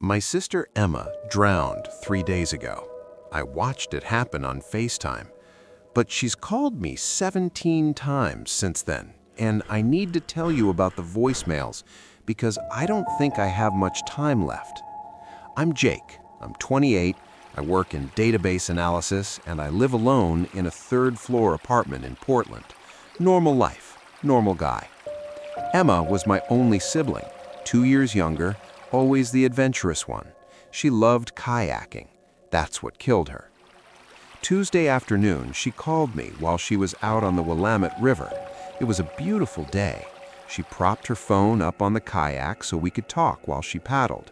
My sister Emma drowned 3 days ago. I watched it happen on FaceTime, but she's called me 17 times since then, and I need to tell you about the voicemails because I don't think I have much time left. I'm Jake. I'm 28. I work in database analysis, and I live alone in a third-floor apartment in Portland. Normal life, normal guy. Emma was my only sibling, 2 years younger, always the adventurous one. She loved kayaking. That's what killed her. Tuesday afternoon, she called me while she was out on the Willamette River. It was a beautiful day. She propped her phone up on the kayak so we could talk while she paddled.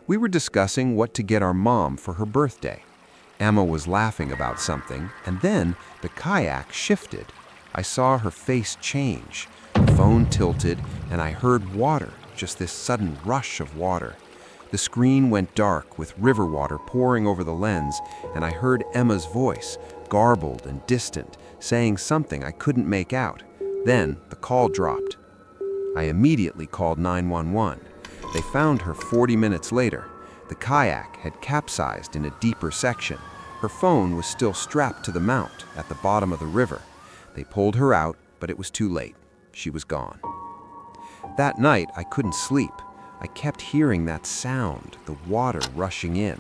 We were discussing what to get our mom for her birthday. Emma was laughing about something, and then the kayak shifted. I saw her face change. The phone tilted, and I heard water, just this sudden rush of water. The screen went dark with river water pouring over the lens, and I heard Emma's voice, garbled and distant, saying something I couldn't make out. Then the call dropped. I immediately called 911. They found her 40 minutes later. The kayak had capsized in a deeper section. Her phone was still strapped to the mount at the bottom of the river. They pulled her out, but it was too late. She was gone. That night, I couldn't sleep. I kept hearing that sound, the water rushing in.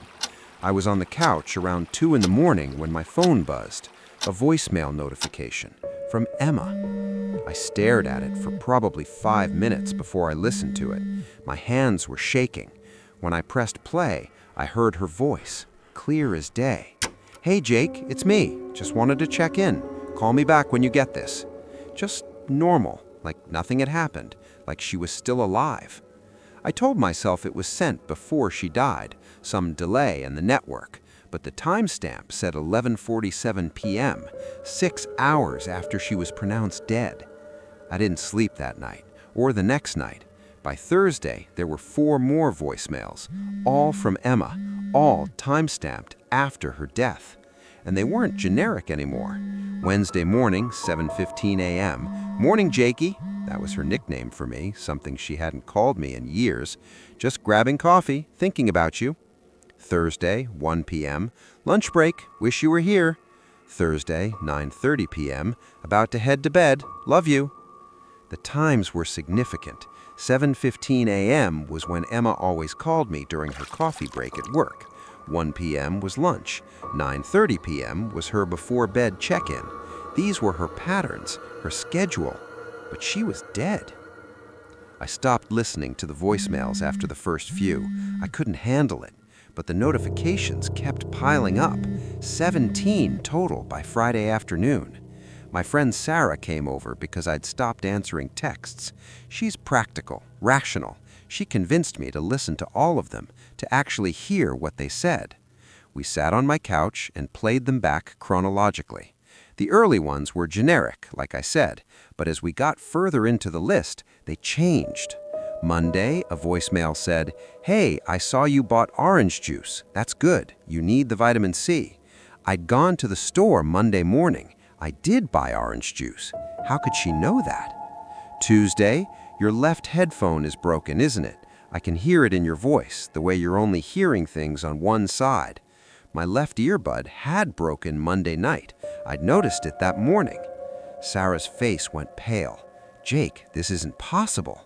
I was on the couch around 2 in the morning when my phone buzzed, a voicemail notification from Emma. I stared at it for probably 5 minutes before I listened to it. My hands were shaking. When I pressed play, I heard her voice, clear as day. "Hey Jake, it's me. Just wanted to check in. Call me back when you get this." Just normal, like nothing had happened, like she was still alive. I told myself it was sent before she died, some delay in the network, but the timestamp said 11:47 p.m., 6 hours after she was pronounced dead. I didn't sleep that night, or the next night. By Thursday, there were 4 more voicemails, all from Emma, all timestamped after her death. And they weren't generic anymore. Wednesday morning, 7:15 a.m., "Morning, Jakey." That was her nickname for me, something she hadn't called me in years. "Just grabbing coffee, thinking about you." Thursday, 1 p.m., "Lunch break, wish you were here." Thursday, 9:30 p.m., "About to head to bed, love you." The times were significant. 7:15 a.m. was when Emma always called me during her coffee break at work. 1 p.m. was lunch. 9:30 p.m. was her before-bed check-in. These were her patterns, her schedule. But she was dead. I stopped listening to the voicemails after the first few. I couldn't handle it. But the notifications kept piling up. 17 total by Friday afternoon. My friend Sarah came over because I'd stopped answering texts. She's practical, rational. She convinced me to listen to all of them, to actually hear what they said. We sat on my couch and played them back chronologically. The early ones were generic, like I said, but as we got further into the list, they changed. Monday, a voicemail said, "Hey, I saw you bought orange juice. That's good. You need the vitamin C. I'd gone to the store Monday morning. I did buy orange juice. How could she know that?" Tuesday, "Your left headphone is broken, isn't it? I can hear it in your voice, the way you're only hearing things on one side." My left earbud had broken Monday night. I'd noticed it that morning. Sarah's face went pale. "Jake, this isn't possible."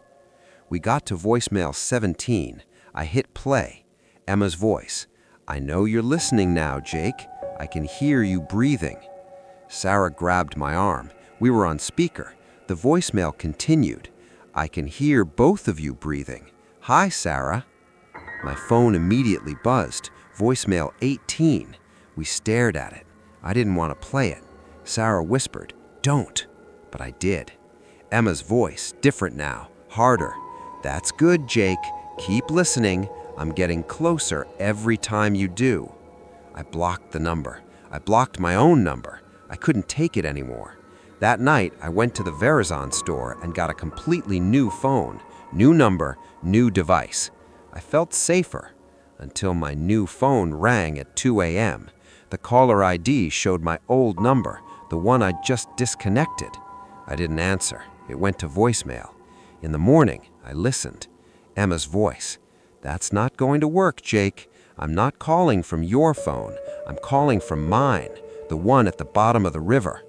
We got to voicemail 17. I hit play. Emma's voice. "I know you're listening now, Jake. I can hear you breathing." Sarah grabbed my arm. We were on speaker. The voicemail continued. "I can hear both of you breathing. Hi, Sarah." My phone immediately buzzed. Voicemail 18. We stared at it. I didn't want to play it. Sarah whispered, "Don't." But I did. Emma's voice, different now, harder. "That's good, Jake. Keep listening. I'm getting closer every time you do." I blocked the number. I blocked my own number. I couldn't take it anymore. That night, I went to the Verizon store and got a completely new phone. New number, new device. I felt safer. Until my new phone rang at 2 a.m. The caller ID showed my old number, the one I'd just disconnected. I didn't answer. It went to voicemail. In the morning, I listened. Emma's voice. "That's not going to work, Jake. I'm not calling from your phone. I'm calling from mine, the one at the bottom of the river."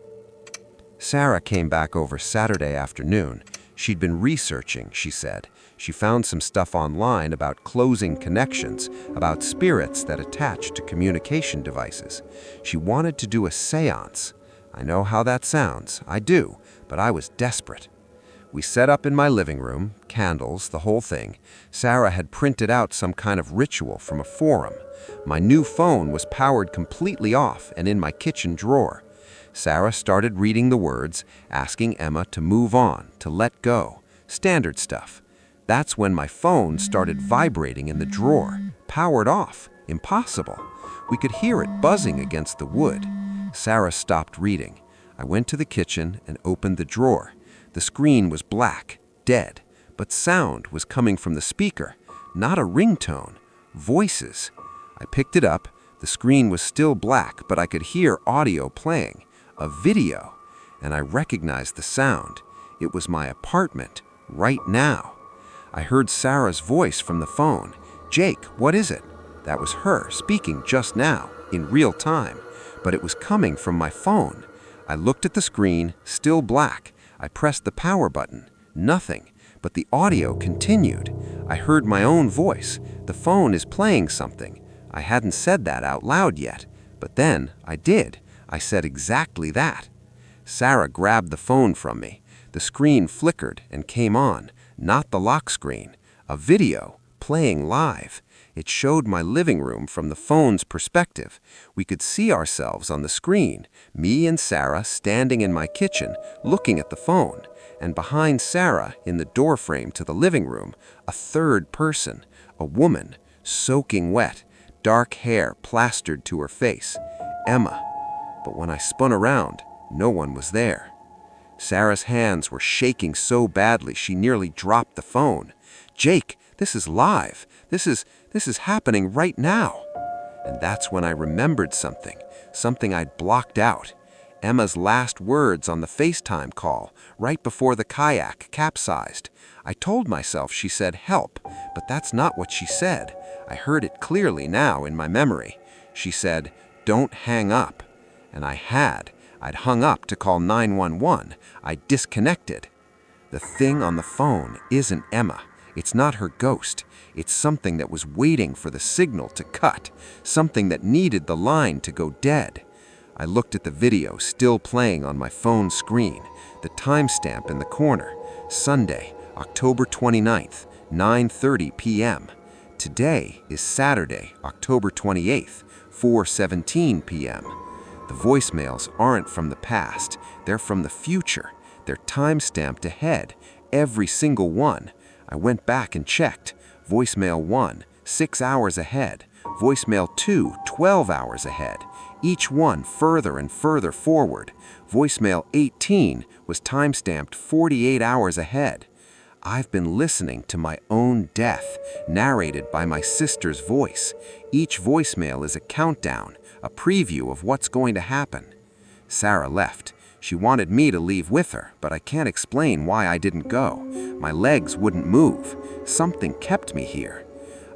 Sarah came back over Saturday afternoon. She'd been researching, she said. She found some stuff online about closing connections, about spirits that attach to communication devices. She wanted to do a séance. I know how that sounds. I do, but I was desperate. We set up in my living room, candles, the whole thing. Sarah had printed out some kind of ritual from a forum. My new phone was powered completely off and in my kitchen drawer. Sarah started reading the words, asking Emma to move on, to let go. Standard stuff. That's when my phone started vibrating in the drawer. Powered off. Impossible. We could hear it buzzing against the wood. Sarah stopped reading. I went to the kitchen and opened the drawer. The screen was black, dead, but sound was coming from the speaker. Not a ringtone. Voices. I picked it up. The screen was still black, but I could hear audio playing. A video. And I recognized the sound. It was my apartment, right now. I heard Sarah's voice from the phone. "Jake, what is it?" That was her speaking just now, in real time, but it was coming from my phone. I looked at the screen, still black. I pressed the power button. Nothing, but the audio continued. I heard my own voice. The phone is playing something. I hadn't said that out loud yet, but then I did. I said exactly that. Sarah grabbed the phone from me. The screen flickered and came on, not the lock screen. A video, playing live. It showed my living room from the phone's perspective. We could see ourselves on the screen, me and Sarah standing in my kitchen, looking at the phone. And behind Sarah, in the doorframe to the living room, a third person, a woman, soaking wet, dark hair plastered to her face. Emma. But when I spun around, no one was there. Sarah's hands were shaking so badly she nearly dropped the phone. "Jake, this is live. This is happening right now." And that's when I remembered something I'd blocked out. Emma's last words on the FaceTime call, right before the kayak capsized. I told myself she said help, but that's not what she said. I heard it clearly now in my memory. She said, "Don't hang up." And I had. I'd hung up to call 911. I disconnected. The thing on the phone isn't Emma. It's not her ghost. It's something that was waiting for the signal to cut, something that needed the line to go dead. I looked at the video still playing on my phone screen, the timestamp in the corner, Sunday, October 29th, 9:30 p.m. Today is Saturday, October 28th, 4:17 p.m. The voicemails aren't from the past, they're from the future. They're time-stamped ahead, every single one. I went back and checked. Voicemail 1, 6 hours ahead. Voicemail 2, 12 hours ahead. Each one further and further forward. Voicemail 18 was time-stamped 48 hours ahead. I've been listening to my own death, narrated by my sister's voice. Each voicemail is a countdown, a preview of what's going to happen. Sarah left. She wanted me to leave with her, but I can't explain why I didn't go. My legs wouldn't move. Something kept me here.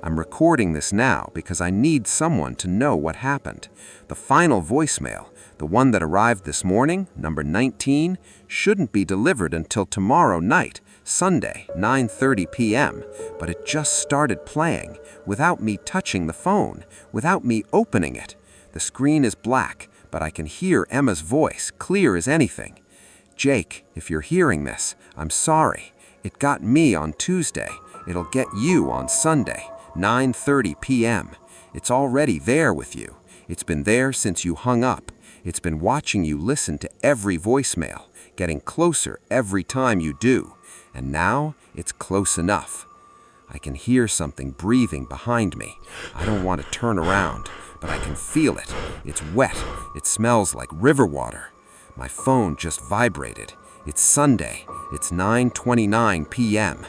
I'm recording this now because I need someone to know what happened. The final voicemail, the one that arrived this morning, number 19, shouldn't be delivered until tomorrow night, Sunday, 9:30 p.m., but it just started playing, without me touching the phone, without me opening it. The screen is black, but I can hear Emma's voice, clear as anything. "Jake, if you're hearing this, I'm sorry. It got me on Tuesday. It'll get you on Sunday, 9:30 p.m. It's already there with you. It's been there since you hung up. It's been watching you listen to every voicemail, getting closer every time you do. And now it's close enough." I can hear something breathing behind me. I don't want to turn around, but I can feel it. It's wet. It smells like river water. My phone just vibrated. It's Sunday. It's 9:29 p.m.